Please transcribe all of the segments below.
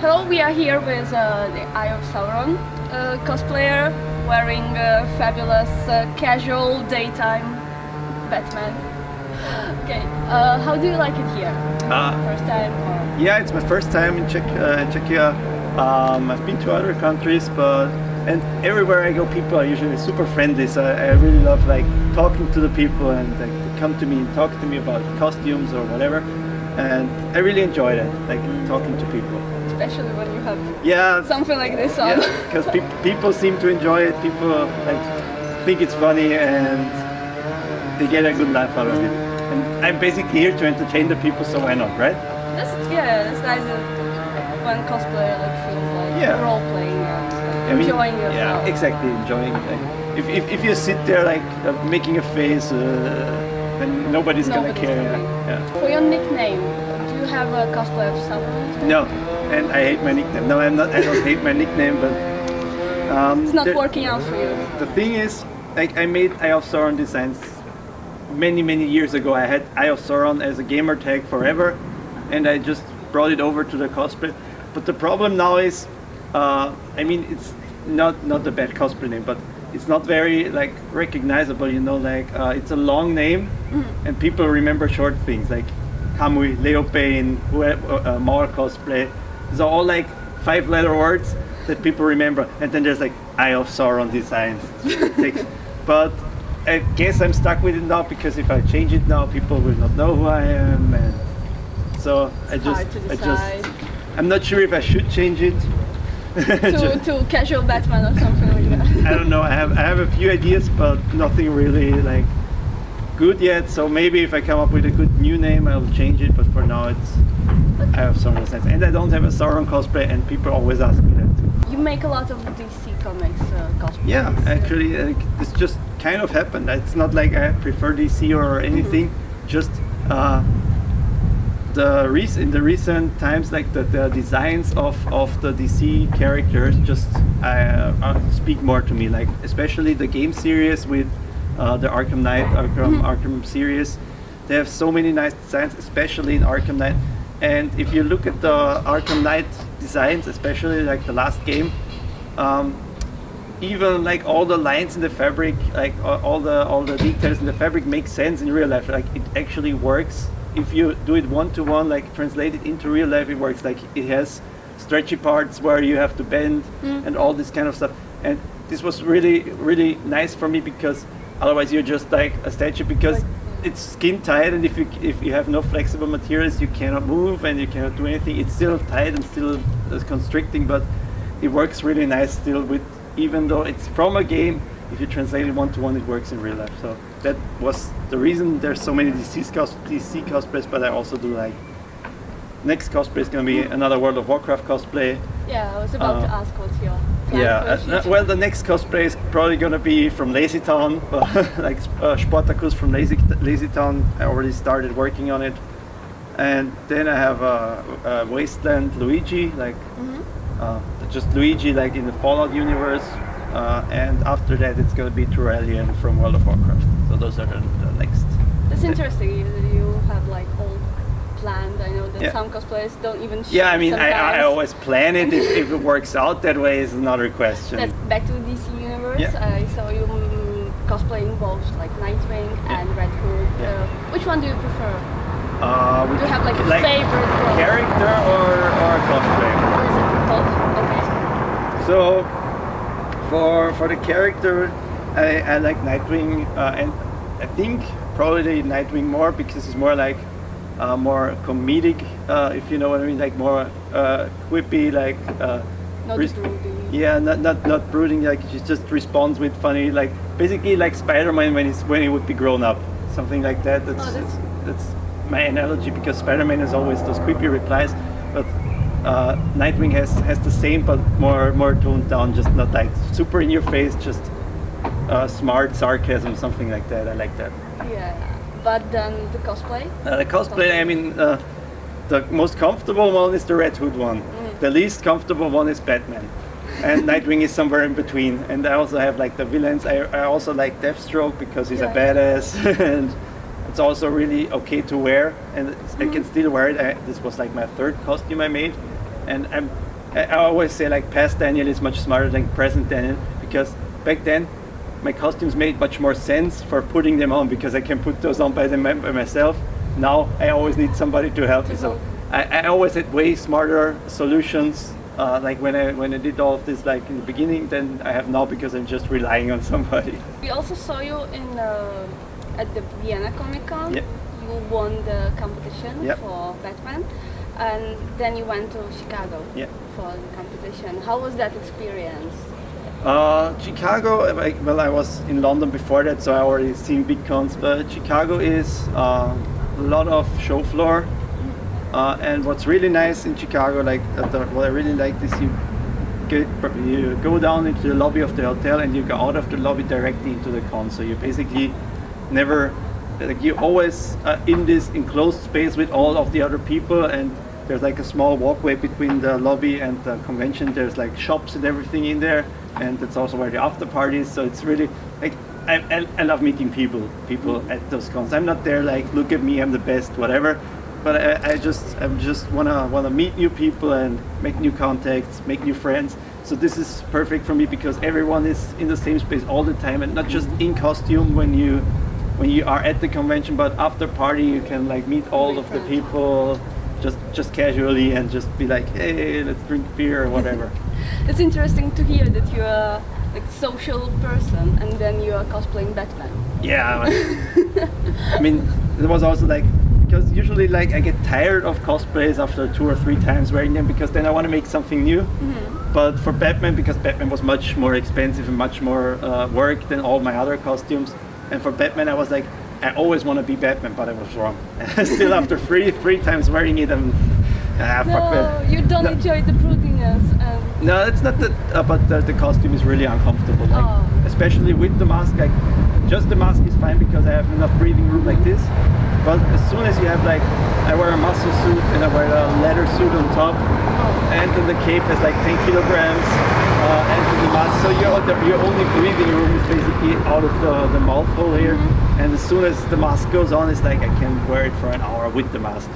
Hello, we are here with the EyeofSauron cosplayer wearing fabulous casual daytime Batman. Okay, how do you like it here? First time? Or? Yeah, it's my first time in Czechia. I've been to other countries, and everywhere I go, people are usually super friendly. So I really love like talking to the people and like they come to me and talk to me about costumes or whatever. And I really enjoy that, like talking to people. Especially when you have something like this on. Yeah, because people seem to enjoy it. People like think it's funny and they get a good laugh out of it. And I'm basically here to entertain the people, so why not, right? That's nice when cosplay like feels like role playing and enjoying yourself. Yeah, exactly, enjoying. Like, if you sit there like making a face, then nobody's gonna care. Yeah. For your nickname, do you have a cosplay of someone? No, and I hate my nickname. No, I'm not. I don't hate my nickname, but it's not working out for you. The thing is, like I made EyeofSauron Designs many years ago. I had EyeofSauron as a gamer tag forever, and I just brought it over to the cosplay. But the problem now is, I mean, it's not a bad cosplay name, but it's not very like recognizable. You know, like it's a long name, and people remember short things like Hamui, Leo Payne, Maul cosplay. These are all like 5-letter words that people remember, and then there's like EyeofSauron Designs. But I guess I'm stuck with it now because if I change it now, people will not know who I am, and so I'm not sure if I should change it to casual Batman or something like that. I don't know. I have a few ideas, but nothing really like good yet. So maybe if I come up with a good new name, I'll change it. But for now, it's EyeofSauron Designs, and I don't have a Sauron cosplay, and people always ask me that too. You make a lot of DC Comics cosplays. Yeah, actually, this just kind of happened. It's not like I prefer DC or anything. Just in the recent times, like the designs of the DC characters just speak more to me. Like especially the game series with the Arkham Knight, Arkham series. They have so many nice designs, especially in Arkham Knight. And if you look at the Arkham Knight designs, especially like the last game, even like all the lines in the fabric, like all the details in the fabric make sense in real life. Like it actually works. If you do it one-to-one, like translate it into real life, it works. Like it has stretchy parts where you have to bend and all this kind of stuff. And this was really nice for me because otherwise you're just like a statue because it's skin tight, and if you have no flexible materials, you cannot move and you cannot do anything. It's still tight and still constricting, but it works really nice still with, even though it's from a game. If you translate it one-to-one, it works in real life. So that was the reason there's so many DC cosplays, but I also do like, next cosplay is going to be another World of Warcraft cosplay. Yeah, I was about to ask what's your plan. Well, the next cosplay is probably going to be from Lazy Town, like Sportacus from Lazy Town. I already started working on it. And then I have a Wasteland Luigi, like just Luigi like in the Fallout universe. And after that it's going to be Turallion from World of Warcraft. So those are the next. That's interesting that you have like all planned. I know that some cosplayers don't even shoot. Yeah, I mean I always plan it. If it works out that way is another question. That's back to the DC universe. I saw you cosplaying both like Nightwing and Red Hood. Which one do you prefer? Do you have like a favorite role? Character or cosplay? Or is it both? Okay. So for the character, I like Nightwing, and I think probably Nightwing more because it's more like more comedic, if you know what I mean, like more quippy, like not brooding. Yeah, not brooding. Like he just responds with funny, like basically like Spider-Man when he would be grown up, something like that. That's my analogy because Spider-Man has always those quippy replies, but Nightwing has the same but more toned down, just not like super in your face, just smart sarcasm, something like that. I like that. Yeah, but then the cosplay? The cosplay, I mean, the most comfortable one is the Red Hood one. The least comfortable one is Batman. And Nightwing is somewhere in between. And I also have like the villains. I also like Deathstroke because he's a badass. And it's also really okay to wear. And I can still wear it. This was like my third costume I made. And I always say like past Daniel is much smarter than present Daniel, because back then my costumes made much more sense for putting them on because I can put those on by myself. Now I always need somebody to help me. So I always had way smarter solutions. Like when I did all of this like in the beginning, than I have now, because I'm just relying on somebody. We also saw you in at the Vienna Comic Con. Yeah. You won the competition Yep. for Batman, and then you went to Chicago Yeah. for the competition. How was that experience? Chicago, well, I was in London before that, so I already seen big cons. But Chicago is a lot of show floor, and what's really nice in Chicago, like what I really like is you go down into the lobby of the hotel and you go out of the lobby directly into the con. So you basically never, like you're always in this enclosed space with all of the other people, and there's like a small walkway between the lobby and the convention. There's like shops and everything in there, and that's also where the after party is. So it's really like I love meeting people at those cons. I'm not there like, look at me, I'm the best, whatever. But I just wanna meet new people and make new contacts, make new friends. So this is perfect for me because everyone is in the same space all the time, and not just in costume when you are at the convention, but after party you can like meet all of the people just casually and just be like, hey, let's drink beer or whatever. It's interesting to hear that you are like a social person and then you are cosplaying Batman. Yeah, I mean, it was also like, because usually like I get tired of cosplays after 2 or 3 times wearing them, because then I want to make something new. Mm-hmm. But for Batman, because Batman was much more expensive and much more work than all my other costumes, and for Batman I was like, I always want to be Batman, but I was wrong. Still after three times wearing it, I'm fuck that. You don't enjoy the broodiness. No, it's not that, but the costume is really uncomfortable. Like, especially with the mask. Like, just the mask is fine because I have enough breathing room like this. But as soon as you have like, I wear a muscle suit and I wear a leather suit on top, and then the cape is like 10 kilograms, and then the mask. So your only breathing room is basically out of the mouth hole here. Mm-hmm. And as soon as the mask goes on, it's like I can wear it for an hour with the mask.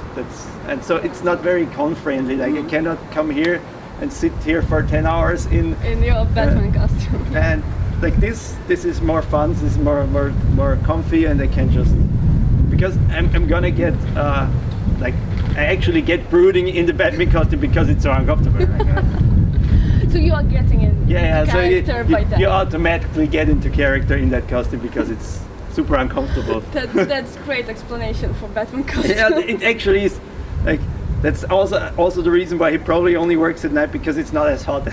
And so it's not very con-friendly. Like I cannot come here and sit here for 10 hours in your Batman costume. And like this is more fun. This is more comfy, and I can just, because I'm gonna get like I actually get brooding in the Batman costume because it's so uncomfortable. So you are getting in character by that. You automatically get into character in that costume because it's super uncomfortable. That's great explanation for Batman costume. Yeah, it actually is. Like that's also the reason why he probably only works at night, because it's not as hot.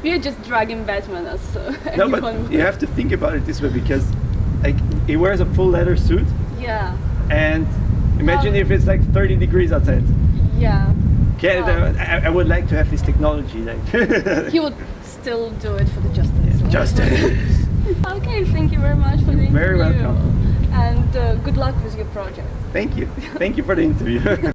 We are just dragging Batman as no, but you have to think about it this way, because like he wears a full leather suit. Yeah. And imagine if it's like 30 degrees outside. Yeah. Okay, I would like to have this technology. Like he would still do it for the justice. Yeah, justice. Okay, thank you very much for the interview. Very welcome. And good luck with your project. Thank you. Thank you for the interview.